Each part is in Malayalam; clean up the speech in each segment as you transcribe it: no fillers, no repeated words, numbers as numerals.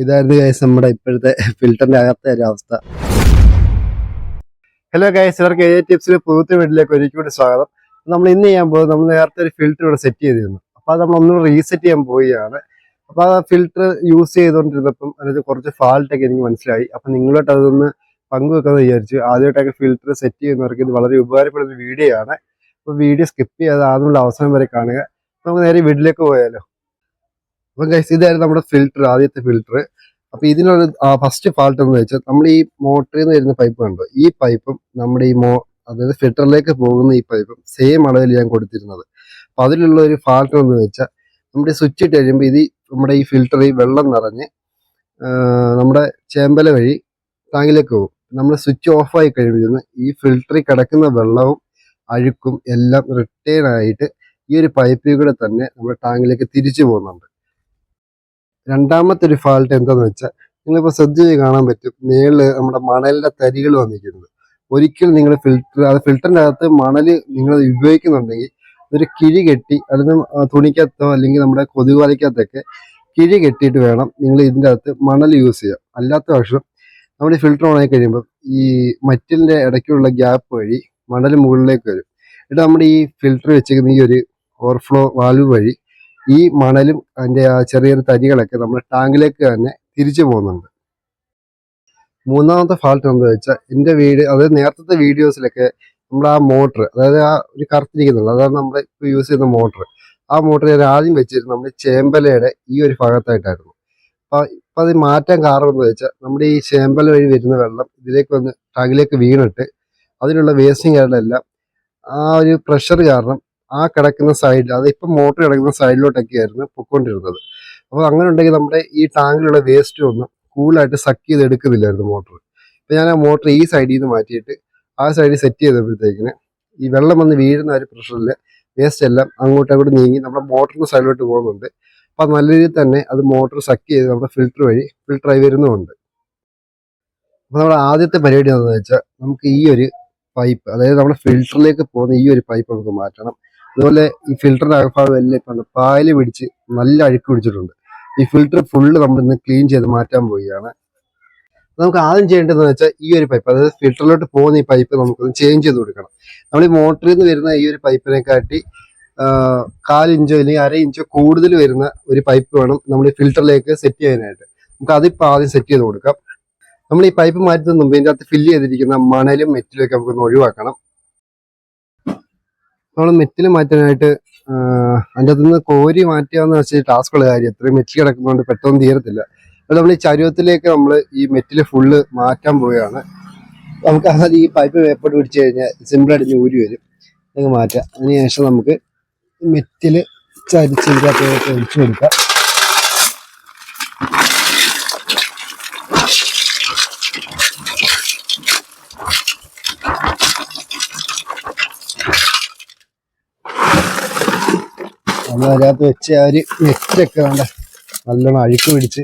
ഇതായിരുന്നു ഗൈസ് നമ്മുടെ ഇപ്പോഴത്തെ ഫിൽറ്ററിന്റെ അകത്തെ ഒരു അവസ്ഥ. ഹലോ ഗൈസ്, ഇവർക്ക് എ ടിപ്സിൽ പുതുത്ത വീട്ടിലേക്ക് ഒരിക്കലും സ്വാഗതം. നമ്മൾ ഇന്ന് ചെയ്യാൻ പോകുന്നത്, നമ്മൾ നേരത്തെ ഒരു ഫിൽറ്റർ ഇവിടെ സെറ്റ് ചെയ്തിരുന്നു. അപ്പോൾ അത് നമ്മൾ ഒന്നുകൂടെ റീസെറ്റ് ചെയ്യാൻ പോവുകയാണ്. അപ്പോൾ ആ ഫിൽറ്റർ യൂസ് ചെയ്തുകൊണ്ടിരുന്നപ്പം അതിന് കുറച്ച് ഫാൾട്ടൊക്കെ എനിക്ക് മനസ്സിലായി. അപ്പം നിങ്ങളോട്ട് അതൊന്ന് പങ്കുവെക്കാമെന്ന് വിചാരിച്ചു. ആദ്യമായിട്ടൊക്കെ ഫിൽറ്റർ സെറ്റ് ചെയ്യുന്നവർക്ക് ഇത് വളരെ ഉപകാരപ്പെടുന്ന വീഡിയോ ആണ്. അപ്പോൾ വീഡിയോ സ്കിപ്പ് ചെയ്യാതെ ആദ്യമുള്ള അവസാനം വരെ കാണുക. നമുക്ക് നേരെ വീട്ടിലേക്ക് പോയാലോ. അപ്പം ഗൈസ്, ഇതായിരുന്നു നമ്മുടെ ഫിൽറ്റർ, ആദ്യത്തെ ഫിൽറ്റർ. അപ്പൊ ഇതിനൊരു ഫസ്റ്റ് ഫാൾട്ട് എന്ന് വെച്ചാൽ, നമ്മൾ ഈ മോട്ടറിൽ നിന്ന് വരുന്ന പൈപ്പ് കണ്ടോ, ഈ പൈപ്പും നമ്മുടെ ഈ അതായത് ഫിൽറ്ററിലേക്ക് പോകുന്ന ഈ പൈപ്പും സെയിം അളവിൽ ഞാൻ കൊടുത്തിരുന്നത്. അപ്പൊ അതിലുള്ള ഒരു ഫാൾട്ട് എന്ന് വെച്ചാൽ, നമ്മുടെ സ്വിച്ച് ഇട്ട് കഴിയുമ്പോൾ ഇത് നമ്മുടെ ഈ ഫിൽറ്ററിൽ വെള്ളം നിറഞ്ഞ് നമ്മുടെ ചേമ്പല വഴി ടാങ്കിലേക്ക് പോകും. നമ്മൾ സ്വിച്ച് ഓഫ് ആയി കഴിയുമ്പോൾ ഈ ഫിൽറ്ററിൽ കിടക്കുന്ന വെള്ളവും അഴുക്കും എല്ലാം റിട്ടേൺ ആയിട്ട് ഈ ഒരു പൈപ്പിൽ കൂടെ തന്നെ നമ്മുടെ ടാങ്കിലേക്ക് തിരിച്ചു പോകുന്നുണ്ട്. രണ്ടാമത്തെ ഒരു ഫാൾട്ട് എന്താന്ന് വെച്ചാൽ, നിങ്ങളിപ്പോൾ ശ്രദ്ധിച്ച് കാണാൻ പറ്റും, മേളില് നമ്മുടെ മണലിന്റെ തരികൾ വന്നിരിക്കുന്നത്. ഒരിക്കലും നിങ്ങൾ ഫിൽറ്ററിന്റെ അകത്ത് മണൽ നിങ്ങൾ ഉപയോഗിക്കുന്നുണ്ടെങ്കിൽ ഒരു കിഴി കെട്ടി, അല്ലെങ്കിൽ തുണിക്കകത്തോ അല്ലെങ്കിൽ നമ്മുടെ കൊതുകുവലയ്ക്കകത്തൊക്കെ കിഴി കെട്ടിയിട്ട് വേണം നിങ്ങൾ ഇതിൻ്റെ അകത്ത് മണൽ യൂസ് ചെയ്യാം. അല്ലാത്ത പക്ഷം നമ്മൾ ഈ ഫിൽറ്റർ ഓണായി കഴിയുമ്പോൾ ഈ മറ്റിലിന്റെ ഇടയ്ക്കുള്ള ഗ്യാപ്പ് വഴി മണൽ മുകളിലേക്ക് വരും. എന്നിട്ട് നമ്മുടെ ഈ ഫിൽറ്റർ വെച്ചിരിക്കുന്ന ഈ ഒരു ഓവർഫ്ലോ വാൽവ് വഴി ഈ മണലും അതിൻ്റെ ആ ചെറിയൊരു തരികളൊക്കെ നമ്മുടെ ടാങ്കിലേക്ക് തന്നെ തിരിച്ചു പോകുന്നുണ്ട്. മൂന്നാമത്തെ ഫാൾട്ട് എന്താ വെച്ചാൽ, എൻ്റെ അതായത് നേരത്തെ വീഡിയോസിലൊക്കെ നമ്മൾ ആ മോട്ടർ, അതായത് ആ ഒരു കറുത്തിരിക്കുന്നുണ്ട്, അതാണ് നമ്മൾ ഇപ്പോൾ യൂസ് ചെയ്യുന്ന മോട്ടർ. ആ മോട്ടർ ഞാൻ ആദ്യം വെച്ചിരുന്നത് നമ്മുടെ ചേമ്പലയുടെ ഈ ഒരു ഭാഗത്തായിട്ടായിരുന്നു. അപ്പം അത് മാറ്റാൻ കാരണം എന്താ വെച്ചാൽ, നമ്മുടെ ഈ ചേമ്പല വഴി വരുന്ന വെള്ളം ഇതിലേക്ക് വന്ന് ടാങ്കിലേക്ക് വീണിട്ട് അതിലുള്ള വേസ്റ്റും കാര്യങ്ങളെല്ലാം ആ ഒരു പ്രഷർ കാരണം ആ കിടക്കുന്ന സൈഡിൽ, അത് ഇപ്പം മോട്ടർ കിടക്കുന്ന സൈഡിലോട്ടൊക്കെ ആയിരുന്നു പൊയ്ക്കൊണ്ടിരുന്നത്. അപ്പോൾ അങ്ങനെ ഉണ്ടെങ്കിൽ നമ്മുടെ ഈ ടാങ്കിലുള്ള വേസ്റ്റ് ഒന്നും കൂളായിട്ട് സക്ക് ചെയ്ത് എടുക്കുന്നില്ലായിരുന്നു മോട്ടർ. അപ്പം ഞാൻ ആ മോട്ടർ ഈ സൈഡിൽ നിന്ന് മാറ്റിയിട്ട് ആ സൈഡിൽ സെറ്റ് ചെയ്തപ്പോഴത്തേക്കിന് ഈ വെള്ളം വന്ന് വീഴുന്ന ഒരു പ്രഷറിൽ വേസ്റ്റ് എല്ലാം അങ്ങോട്ടും നീങ്ങി നമ്മുടെ മോട്ടറിൻ്റെ സൈഡിലോട്ട് പോകുന്നുണ്ട്. അപ്പം നല്ല രീതിയിൽ തന്നെ അത് മോട്ടർ സക്ക് ചെയ്ത് നമ്മുടെ ഫിൽറ്റർ വഴി ഫിൽറ്ററായി വരുന്നുമുണ്ട്. അപ്പോൾ നമ്മുടെ ആദ്യത്തെ പരിപാടി എന്താണെന്ന് വെച്ചാൽ, നമുക്ക് ഈ ഒരു പൈപ്പ്, അതായത് നമ്മുടെ ഫിൽറ്ററിലേക്ക് പോകുന്ന ഈ ഒരു പൈപ്പ് നമുക്ക് മാറ്റണം. അതുപോലെ ഈ ഫിൽറ്ററിന്റെ അകഭാഗം എല്ലാം ഇപ്പം പായല് പിടിച്ച് നല്ല അഴുക്ക് പിടിച്ചിട്ടുണ്ട്. ഈ ഫിൽറ്റർ ഫുള്ള് നമ്മൾ ഇന്ന് ക്ലീൻ ചെയ്ത് മാറ്റാൻ പോവുകയാണ്. നമുക്ക് ആദ്യം ചെയ്യേണ്ടതെന്ന് വെച്ചാൽ, ഈ ഒരു പൈപ്പ്, അതായത് ഫിൽറ്ററിലോട്ട് പോകുന്ന ഈ പൈപ്പ് നമുക്കൊന്ന് ചേഞ്ച് ചെയ്ത് കൊടുക്കണം. നമ്മൾ ഈ മോട്ടറിൽ നിന്ന് വരുന്ന ഈ ഒരു പൈപ്പിനെക്കാട്ടി 1/4 ഇഞ്ചോ അല്ലെങ്കിൽ 1/2 ഇഞ്ചോ കൂടുതൽ വരുന്ന ഒരു പൈപ്പ് വേണം നമ്മൾ ഈ ഫിൽറ്ററിലേക്ക് സെറ്റ് ചെയ്യാനായിട്ട്. നമുക്ക് അതിപ്പോൾ ആദ്യം സെറ്റ് ചെയ്ത് കൊടുക്കാം. നമ്മൾ ഈ പൈപ്പ് മാറ്റുന്നതിന് മുമ്പ് ഇതിൻ്റെ അകത്ത് ഫില്ല് ചെയ്തിരിക്കുന്ന മണലും മെറ്റിലും ഒക്കെ നമുക്കൊന്ന് ഒഴിവാക്കണം. നമ്മൾ മെറ്റിൽ മാറ്റാനായിട്ട് അതിൻ്റെ അകത്ത് നിന്ന് കോരി മാറ്റുകയെന്ന് വെച്ചാൽ ടാസ്കുള്ള കാര്യം, എത്രയും മെറ്റിൽ കിടക്കുന്നതുകൊണ്ട് പെട്ടെന്ന് തീരത്തില്ല. അപ്പോൾ നമ്മൾ ഈ ചരുവത്തിലേക്ക് നമ്മൾ ഈ മെറ്റിൽ ഫുള്ള് മാറ്റാൻ പോവുകയാണ്. നമുക്ക് ആദ്യം ഈ പൈപ്പ് വേപ്പോട്ട് പിടിച്ച് കഴിഞ്ഞാൽ സിമ്പിളായിട്ട് ഊരി വരും. നമുക്ക് മാറ്റാം. അതിനുശേഷം നമുക്ക് മെറ്റിൽ ചരിച്ചിൻ്റെ അകത്തേക്ക് ഒഴിച്ചു കൊടുക്കാം. നമ്മൾ അതിനകത്ത് വെച്ച് ആ ഒരു നെറ്റൊക്കെ വേണ്ട നല്ലോണം അഴുക്ക് പിടിച്ച്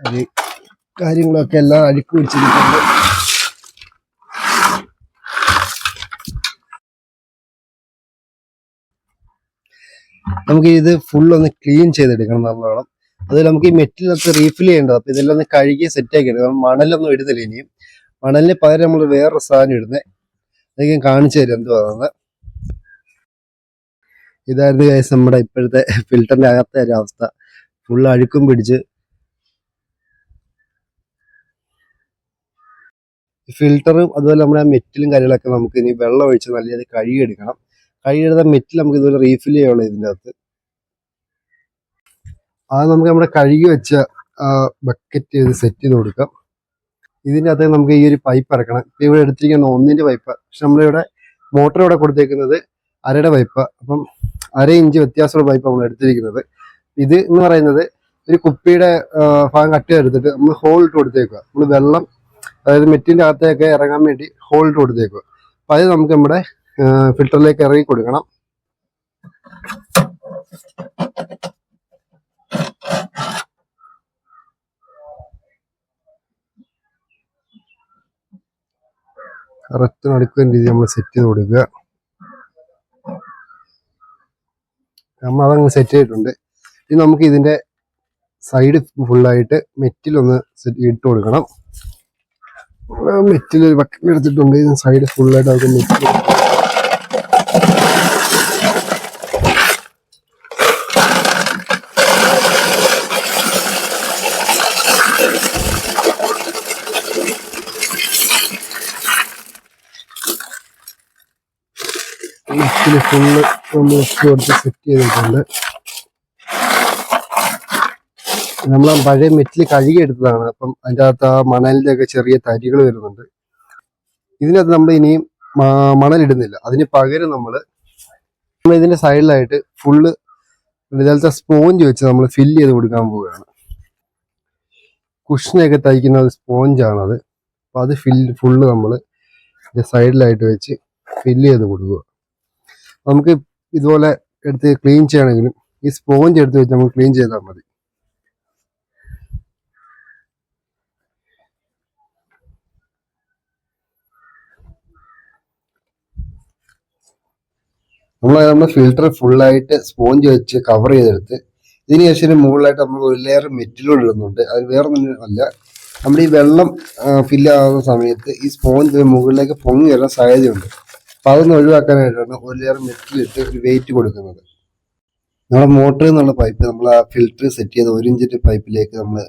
ഒരു കാര്യങ്ങളൊക്കെ എല്ലാം അഴുക്ക് പിടിച്ചിരിക്കുന്നുണ്ട്. നമുക്ക് ഇത് ഫുള്ളൊന്ന് ക്ലീൻ ചെയ്തെടുക്കണം നല്ലോണം. അതിൽ നമുക്ക് ഈ മെറ്റിലൊക്കെ റീഫിൽ ചെയ്യേണ്ടത്. അപ്പം ഇതെല്ലാം ഒന്ന് കഴുകി സെറ്റാക്കി എടുക്കണം. മണലൊന്നും ഇടുന്നില്ല ഇനിയും. മണലിന് പകരം നമ്മൾ വേറൊരു സാധനം ഇടുന്നത്, അതൊക്കെ കാണിച്ചു തരും എന്തുവാണെന്ന്. ഇതായിരുന്നു ഗൈസ് നമ്മുടെ ഇപ്പോഴത്തെ ഫിൽറ്ററിന്റെ അകത്തെ ഒരു അവസ്ഥ. ഫുള്ള് അഴുക്കും പിടിച്ച്. ഫിൽറ്ററും അതുപോലെ നമ്മുടെ മെറ്റിലും കാര്യങ്ങളൊക്കെ നമുക്ക് ഇനി വെള്ളം ഒഴിച്ച് നല്ല രീതിയിൽ കഴുകിയെടുക്കണം. കഴുകിയെടുത്ത മെറ്റിൽ നമുക്ക് ഇതുപോലെ റീഫിൽ ചെയ്യാനുള്ളത് ഇതിൻ്റെ അകത്ത്. അത് നമുക്ക് നമ്മുടെ കഴുകി വെച്ച ബക്കറ്റ് ഇത് സെറ്റ് ചെയ്ത് കൊടുക്കാം. ഇതിൻ്റെ അകത്ത് നമുക്ക് ഈ ഒരു പൈപ്പ് ഇറക്കണം. ഇപ്പം ഇവിടെ എടുത്തിരിക്കുന്ന 1-ന്റെ പൈപ്പ്, പക്ഷെ നമ്മളിവിടെ മോട്ടർ ഇവിടെ കൊടുത്തേക്കുന്നത് 1/2 പൈപ്പ്. അപ്പം 1/2 ഇഞ്ച് വ്യത്യാസമുള്ള പൈപ്പ് നമ്മൾ എടുത്തിരിക്കുന്നത്. ഇത് എന്ന് പറയുന്നത് ഒരു കുപ്പിയുടെ ഭാഗം കട്ട് ചെയ്തെടുത്തിട്ട് നമ്മൾ ഹോൾ ഇട്ട് കൊടുത്തേക്കുക. നമ്മൾ വെള്ളം, അതായത് മെറ്റിൻ്റെ അകത്തേക്ക് ഇറങ്ങാൻ വേണ്ടി ഹോൾ ഇട്ട് കൊടുത്തേക്കുക. അപ്പം അത് നമുക്ക് നമ്മുടെ ഫിൽറ്ററിലേക്ക് ഇറങ്ങി കൊടുക്കണം. കറക്റ്റ് നടക്കുന്ന രീതി നമ്മൾ സെറ്റ് ചെയ്ത് കൊടുക്കുക. നമ്മൾ അതങ്ങ് സെറ്റ് ചെയ്തിട്ടുണ്ട്. ഇനി നമുക്ക് ഇതിന്റെ സൈഡ് ഫുള്ളായിട്ട് മെറ്റിലൊന്ന് ഇട്ട് കൊടുക്കണം. മെറ്റിൽ ഒരു ബക്കറ്റ് എടുത്തിട്ടുണ്ട്. ഇതിന് സൈഡ് ഫുള്ളായിട്ട് നമുക്ക് മെറ്റിൽ ഫുള്ള് നമ്മൾ കൊടുത്ത് സെറ്റ് ചെയ്തിട്ടുണ്ട്. നമ്മൾ ആ പഴയ മെറ്റിൽ കഴുകി എടുത്തതാണ്. അപ്പം അതിൻ്റെ അകത്ത് ആ മണലിന്റെ ഒക്കെ ചെറിയ തരികൾ വരുന്നുണ്ട്. ഇതിനകത്ത് നമ്മൾ ഇനിയും മണലിടുന്നില്ല. അതിന് പകരം നമ്മൾ ഇതിന്റെ സൈഡിലായിട്ട് ഫുള്ള് ഇതുപോലത്തെ സ്പോഞ്ച് വെച്ച് നമ്മൾ ഫില്ല് ചെയ്ത് കൊടുക്കാൻ പോവുകയാണ്. കുഷനൊക്കെ തയ്ക്കുന്ന ഒരു സ്പോഞ്ചാണത്. അപ്പം അത് ഫുള്ള് നമ്മൾ സൈഡിലായിട്ട് വെച്ച് ഫില്ല് ചെയ്ത് കൊടുക്കുക. നമുക്ക് ഇതുപോലെ എടുത്ത് ക്ലീൻ ചെയ്യണമെങ്കിലും ഈ സ്പോഞ്ച് എടുത്ത് വെച്ച് നമ്മൾ ക്ലീൻ ചെയ്താൽ മതി. നമ്മുടെ ഫിൽറ്റർ ഫുള്ളായിട്ട് സ്പോഞ്ച് വെച്ച് കവർ ചെയ്തെടുത്ത് ഇതിന് ശേഷം മുകളിലായിട്ട് നമ്മൾ ഒരു ലെയർ മെറ്റിലൂടെ ഇടുന്നുണ്ട്. അത് വേറെ ഒന്നും അല്ല, നമ്മൾ ഈ വെള്ളം ഫില്ലാകുന്ന സമയത്ത് ഈ സ്പോഞ്ച് മുകളിലേക്ക് പൊങ്ങി വരാൻ സാധ്യതയുണ്ട്. അപ്പം അതൊന്ന് ഒഴിവാക്കാനായിട്ടാണ് ഒരു ലെയർ മെറ്റിലിട്ട് ഒരു വെയിറ്റ് കൊടുക്കുന്നത്. നമ്മുടെ മോട്ടറിൽ നിന്നുള്ള പൈപ്പ് നമ്മൾ ആ ഫിൽറ്റർ സെറ്റ് ചെയ്ത് 1 ഇഞ്ചിന്റെ പൈപ്പിലേക്ക് നമ്മൾ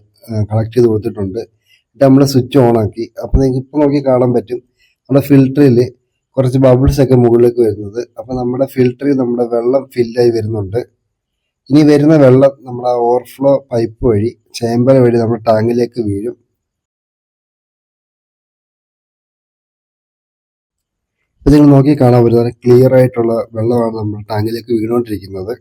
കണക്ട് ചെയ്ത് കൊടുത്തിട്ടുണ്ട്. എന്നിട്ട് നമ്മൾ സ്വിച്ച് ഓൺ ആക്കി. അപ്പം നിങ്ങൾക്ക് ഇപ്പം നോക്കി കാണാൻ പറ്റും നമ്മുടെ ഫിൽറ്ററിൽ കുറച്ച് ബബിൾസ് ഒക്കെ മുകളിലേക്ക് വരുന്നത്. അപ്പം നമ്മുടെ ഫിൽറ്ററിൽ നമ്മുടെ വെള്ളം ഫില്ലായി വരുന്നുണ്ട്. ഇനി വരുന്ന വെള്ളം നമ്മുടെ ഓവർഫ്ലോ പൈപ്പ് വഴി ചേമ്പർ വഴി നമ്മുടെ ടാങ്കിലേക്ക് വീഴും. ഇത് നിങ്ങൾ നോക്കി കാണാൻ പറ്റുന്ന ക്ലിയർ ആയിട്ടുള്ള വെള്ളമാണ് നമ്മുടെ ടാങ്കിലേക്ക് വീണുകൊണ്ടിരിക്കുന്നത്.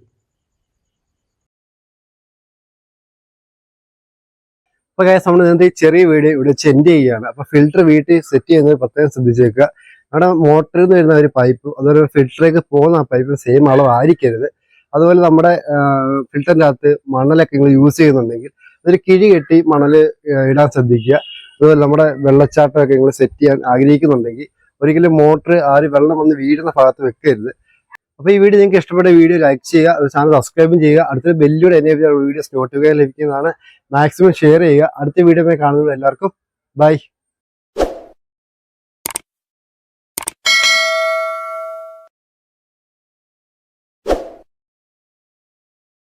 അപ്പൊ നമ്മൾ ഇതിനകത്ത് ഈ ചെറിയ വീഡിയോ ഇവിടെ എൻഡ് ചെയ്യുകയാണ്. അപ്പൊ ഫിൽറ്റർ വീട്ടിൽ സെറ്റ് ചെയ്യുന്നത് പ്രത്യേകം ശ്രദ്ധിച്ചേക്കുക. അവിടെ മോട്ടറിൽ നിന്ന് വരുന്ന ഒരു പൈപ്പ് അതുപോലെ ഫിൽറ്ററിലേക്ക് പോകുന്ന ആ പൈപ്പ് സെയിം അളവ് ആയിരിക്കരുത്. അതുപോലെ നമ്മുടെ ഫിൽറ്ററിൻ്റെ അകത്ത് മണലൊക്കെ നിങ്ങൾ യൂസ് ചെയ്യുന്നുണ്ടെങ്കിൽ അതൊരു കിഴി കെട്ടി മണൽ ഇടാൻ ശ്രദ്ധിക്കുക. അതുപോലെ നമ്മുടെ വെള്ളച്ചാട്ടമൊക്കെ നിങ്ങൾ സെറ്റ് ചെയ്യാൻ ആഗ്രഹിക്കുന്നുണ്ടെങ്കിൽ ഒരിക്കലും മോട്ടർ ആ ഒരു വെള്ളം വന്ന് വീഴുന്ന ഭാഗത്ത് വെക്കരുത്. അപ്പോൾ ഈ വീഡിയോ നിങ്ങൾക്ക് ഇഷ്ടപ്പെട്ട വീഡിയോ ലൈക്ക് ചെയ്യുക, ചാനൽ സബ്സ്ക്രൈബും ചെയ്യുക. അടുത്ത ബെല്ലിലൂടെ എനേബിൾ വീഡിയോസ് നോട്ടിഫിക്കേഷൻ ലഭിക്കുന്നതാണ്. മാക്സിമം ഷെയർ ചെയ്യുക. അടുത്ത വീഡിയോ കാണുന്നത് എല്ലാവർക്കും ബൈ.